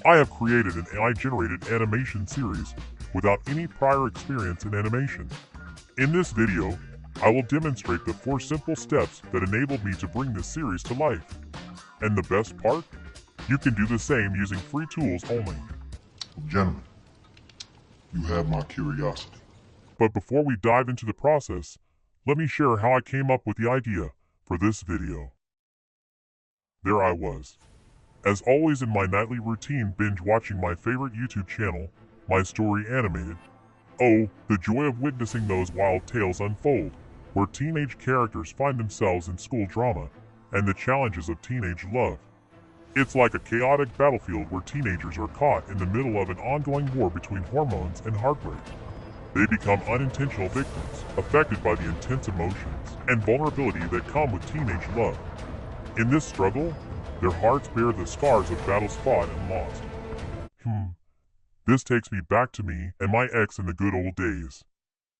I have created an AI-generated animation series without any prior experience in animation. In this video, I will demonstrate the 4 simple steps that enabled me to bring this series to life. And the best part? You can do the same using free tools only. Gentlemen, you have my curiosity. But before we dive into the process, let me share how I came up with the idea for this video. There I was, as always in my nightly routine, binge watching my favorite YouTube channel, My Story Animated. Oh, the joy of witnessing those wild tales unfold, where teenage characters find themselves in school drama and the challenges of teenage love. It's like a chaotic battlefield where teenagers are caught in the middle of an ongoing war between hormones and heartbreak. They become unintentional victims, affected by the intense emotions and vulnerability that come with teenage love. In this struggle, their hearts bear the scars of battles fought and lost. This takes me back to me and my ex in the good old days.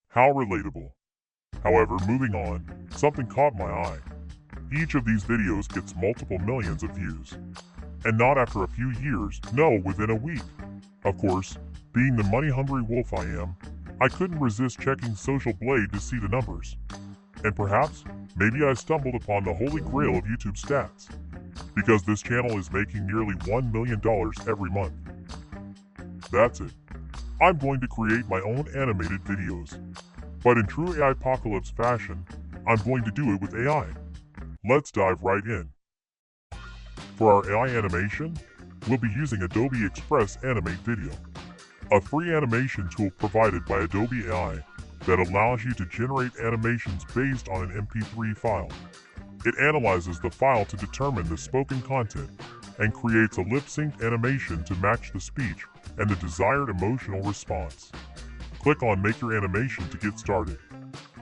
How relatable. However, moving on, something caught my eye. Each of these videos gets multiple millions of views. And not after a few years, no, within a week. Of course, being the money-hungry wolf I am, I couldn't resist checking Social Blade to see the numbers. And perhaps, maybe I stumbled upon the holy grail of YouTube stats. Because this channel is making nearly $1 million every month. That's it. I'm going to create my own animated videos. But in true AI apocalypse fashion, I'm going to do it with AI. Let's dive right in. For our AI animation, we'll be using Adobe Express Animate Video, a free animation tool provided by Adobe AI that allows you to generate animations based on an MP3 file. It analyzes the file to determine the spoken content and creates a lip-synced animation to match the speech and the desired emotional response. Click on Make Your Animation to get started.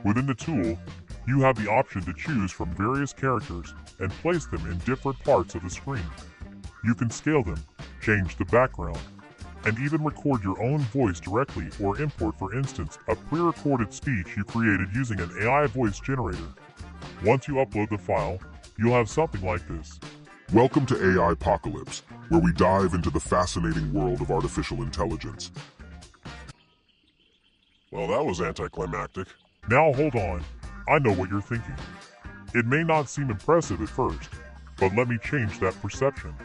Within the tool, you have the option to choose from various characters and place them in different parts of the screen. You can scale them, change the background, and even record your own voice directly or import, for instance, a pre-recorded speech you created using an AI voice generator. Once you upload the file, you'll have something like this. Welcome to AI Apocalypse, where we dive into the fascinating world of artificial intelligence. Well, that was anticlimactic. Now hold on. I know what you're thinking. It may not seem impressive at first, but let me change that perception.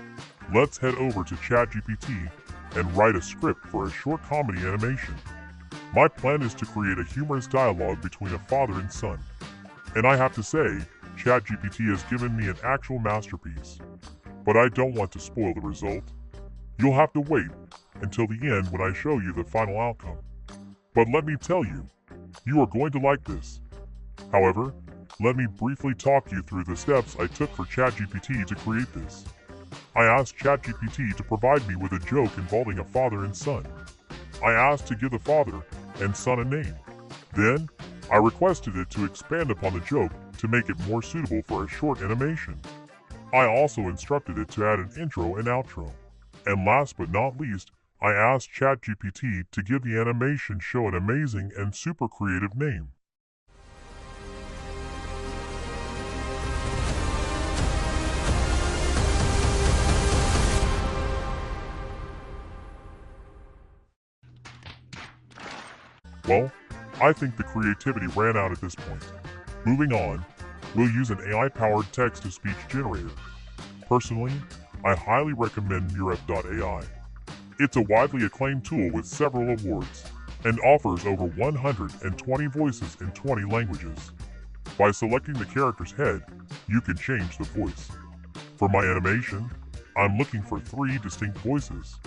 Let's head over to ChatGPT and write a script for a short comedy animation. My plan is to create a humorous dialogue between a father and son. And I have to say, ChatGPT has given me an actual masterpiece. But I don't want to spoil the result. You'll have to wait until the end when I show you the final outcome. But let me tell you, you are going to like this. However, let me briefly talk you through the steps I took for ChatGPT to create this. I asked ChatGPT to provide me with a joke involving a father and son. I asked to give the father and son a name. Then, I requested it to expand upon the joke to make it more suitable for a short animation. I also instructed it to add an intro and outro. And last but not least, I asked ChatGPT to give the animation show an amazing and super creative name. Well, I think the creativity ran out at this point. Moving on, we'll use an AI-powered text-to-speech generator. Personally, I highly recommend Murf.ai. It's a widely acclaimed tool with several awards, and offers over 120 voices in 20 languages. By selecting the character's head, you can change the voice. For my animation, I'm looking for 3 distinct voices: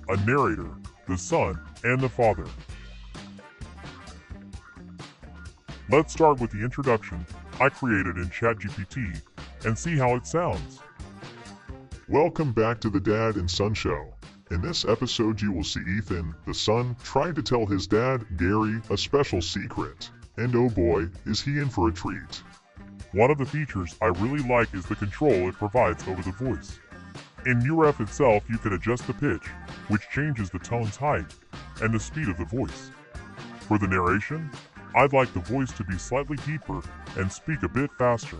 a narrator, the son, and the father. Let's start with the introduction I created in ChatGPT and see how it sounds. Welcome back to the Dad and Son Show. In this episode, you will see Ethan, the son, trying to tell his dad, Gary, a special secret. And oh boy, is he in for a treat. One of the features I really like is the control it provides over the voice. In Murf itself, you can adjust the pitch, which changes the tone's height and the speed of the voice. For the narration, I'd like the voice to be slightly deeper and speak a bit faster.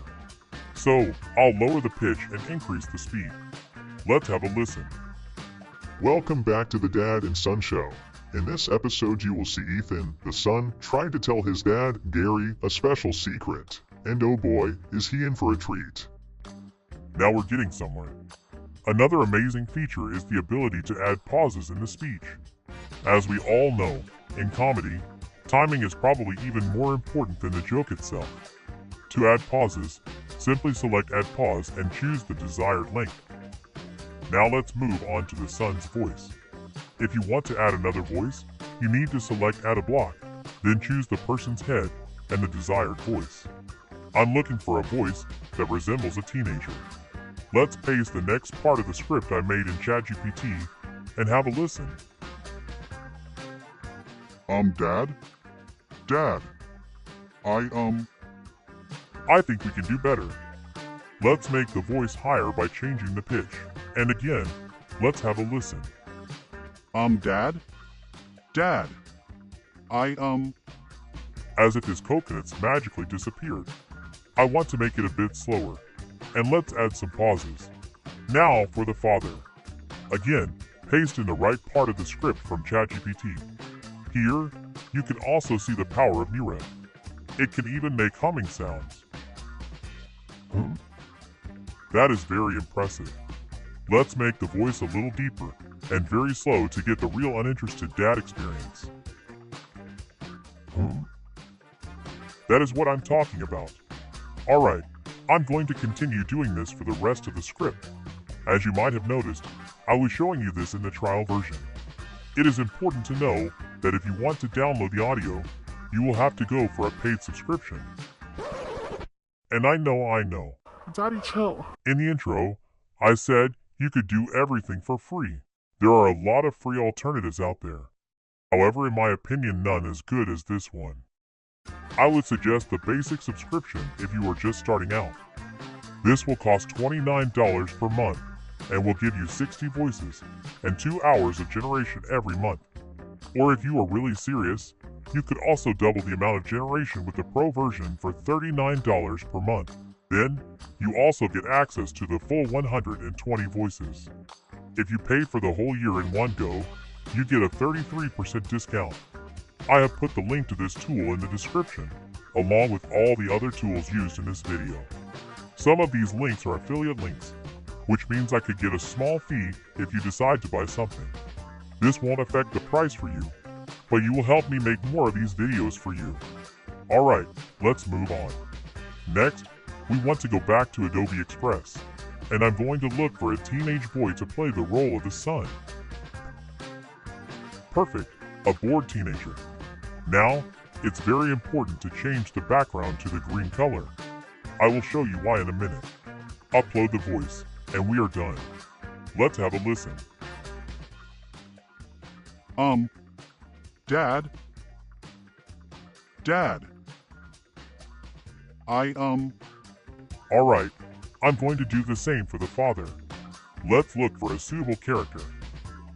So, I'll lower the pitch and increase the speed. Let's have a listen. Welcome back to the Dad and Son Show. In this episode you will see Ethan, the son, trying to tell his dad, Gary, a special secret. And oh boy, is he in for a treat. Now we're getting somewhere. Another amazing feature is the ability to add pauses in the speech. As we all know, in comedy, timing is probably even more important than the joke itself. To add pauses, simply select Add Pause and choose the desired length. Now let's move on to the son's voice. If you want to add another voice, you need to select Add a Block, then choose the person's head and the desired voice. I'm looking for a voice that resembles a teenager. Let's paste the next part of the script I made in ChatGPT and have a listen. Dad? Dad. I think we can do better. Let's make the voice higher by changing the pitch. And again, let's have a listen. Dad? Dad. As if his coconuts magically disappeared. I want to make it a bit slower. And let's add some pauses. Now for the father. Again, paste in the right part of the script from ChatGPT. Here, you can also see the power of Murf. It can even make humming sounds. That is very impressive. Let's make the voice a little deeper and very slow to get the real uninterested dad experience. That is what I'm talking about. Alright, I'm going to continue doing this for the rest of the script. As you might have noticed, I was showing you this in the trial version. It is important to know that if you want to download the audio, you will have to go for a paid subscription. And I know. Daddy, chill. In the intro, I said you could do everything for free. There are a lot of free alternatives out there. However, in my opinion, none as good as this one. I would suggest the basic subscription if you are just starting out. This will cost $29 per month and will give you 60 voices and 2 hours of generation every month. Or if you are really serious, you could also double the amount of generation with the Pro version for $39 per month. Then, you also get access to the full 120 voices. If you pay for the whole year in one go, you get a 33% discount. I have put the link to this tool in the description, along with all the other tools used in this video. Some of these links are affiliate links, which means I could get a small fee if you decide to buy something. This won't affect the price for you, but you will help me make more of these videos for you. Alright, let's move on. Next, we want to go back to Adobe Express, and I'm going to look for a teenage boy to play the role of the son. Perfect, a bored teenager. Now, it's very important to change the background to the green color. I will show you why in a minute. Upload the voice, and we are done. Let's have a listen. Dad? Dad. Alright, I'm going to do the same for the father. Let's look for a suitable character.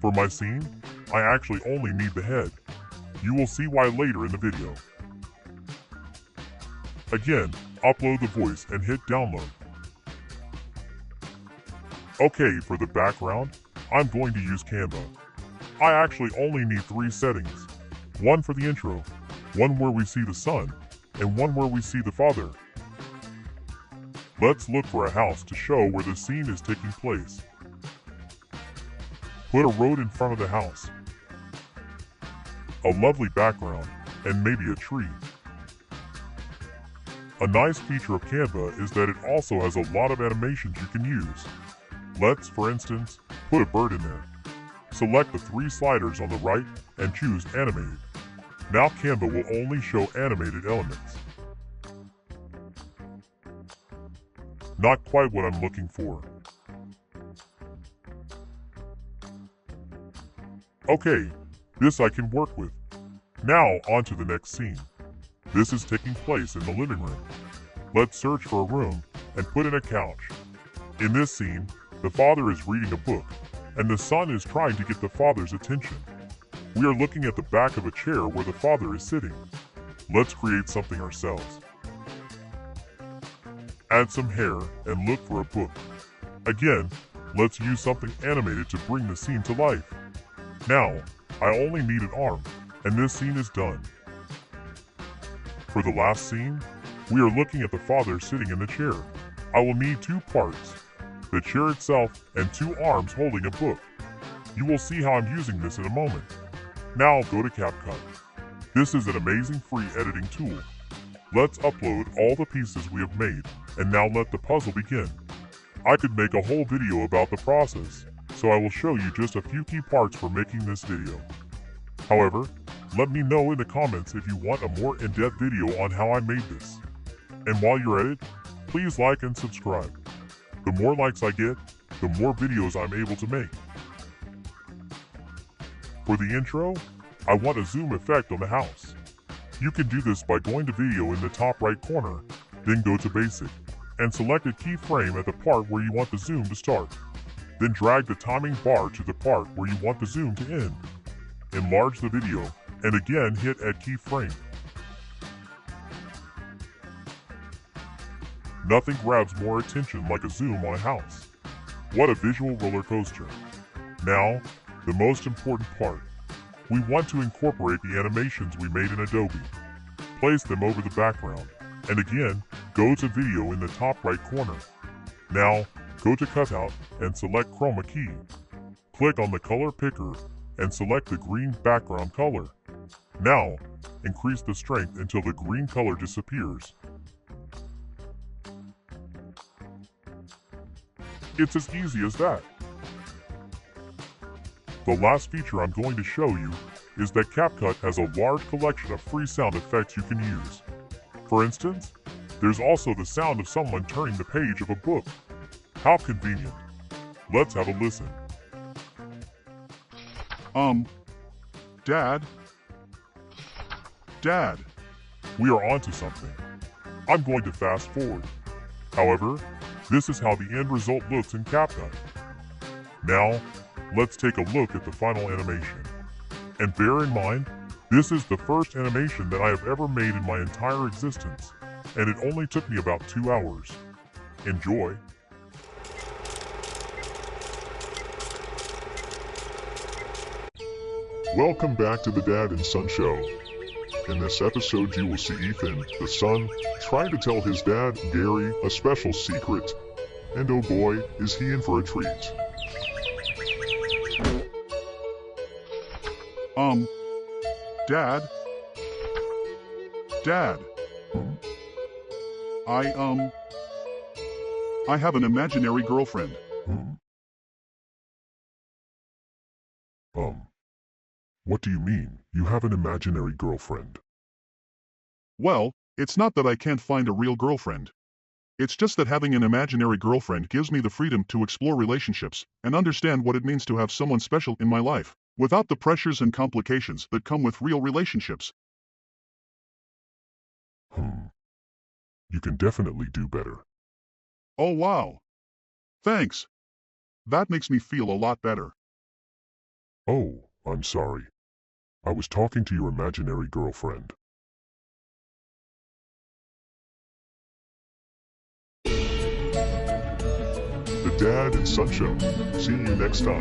For my scene, I actually only need the head. You will see why later in the video. Again, upload the voice and hit download. Okay, for the background, I'm going to use Canva. I actually only need 3 settings. One for the intro, one where we see the son, and one where we see the father. Let's look for a house to show where the scene is taking place. Put a road in front of the house, a lovely background, and maybe a tree. A nice feature of Canva is that it also has a lot of animations you can use. Let's, for instance, put a bird in there. Select the 3 sliders on the right and choose Animated. Now Canva will only show animated elements. Not quite what I'm looking for. Okay, this I can work with. Now on to the next scene. This is taking place in the living room. Let's search for a room and put in a couch. In this scene, the father is reading a book, and the son is trying to get the father's attention. We are looking at the back of a chair where the father is sitting. Let's create something ourselves. Add some hair and look for a book. Again, Let's use something animated to bring the scene to life. Now, I only need an arm, and this scene is done. For the last scene, we are looking at the father sitting in the chair. I will need 2 parts, the chair itself and 2 arms holding a book. You will see how I'm using this in a moment. Now go to Capcut. This is an amazing free editing tool. Let's upload all the pieces we have made, and now let the puzzle begin. I could make a whole video about the process, so I will show you just a few key parts for making this video. However, let me know in the comments if you want a more in-depth video on how I made this. And while you're at it, please like and subscribe. The more likes I get, the more videos I'm able to make. For the intro, I want a zoom effect on the house. You can do this by going to video in the top right corner, then go to basic, and select a keyframe at the part where you want the zoom to start. Then drag the timing bar to the part where you want the zoom to end. Enlarge the video, and again hit add keyframe. Nothing grabs more attention like a zoom on a house. What a visual roller coaster. Now, the most important part. We want to incorporate the animations we made in Adobe. Place them over the background, and again, go to video in the top right corner. Now, go to cutout and select chroma key. Click on the color picker and select the green background color. Now, increase the strength until the green color disappears. It's as easy as that. The last feature I'm going to show you is that Capcut has a large collection of free sound effects you can use. For instance, there's also the sound of someone turning the page of a book. How convenient. Let's have a listen. Dad. We are onto something. I'm going to fast forward. However, this is how the end result looks in Capcut. Now, let's take a look at the final animation. And bear in mind, this is the first animation that I have ever made in my entire existence, and it only took me about 2 hours. Enjoy! Welcome back to the Dad and Son Show. In this episode, you will see Ethan, the son, try to tell his dad, Gary, a special secret. And oh boy, is he in for a treat. Dad. I have an imaginary girlfriend. What do you mean, you have an imaginary girlfriend? Well, it's not that I can't find a real girlfriend. It's just that having an imaginary girlfriend gives me the freedom to explore relationships and understand what it means to have someone special in my life, without the pressures and complications that come with real relationships. You can definitely do better. Oh wow. Thanks. That makes me feel a lot better. Oh, I'm sorry. I was talking to your imaginary girlfriend. The Dad and Son Show. See you next time.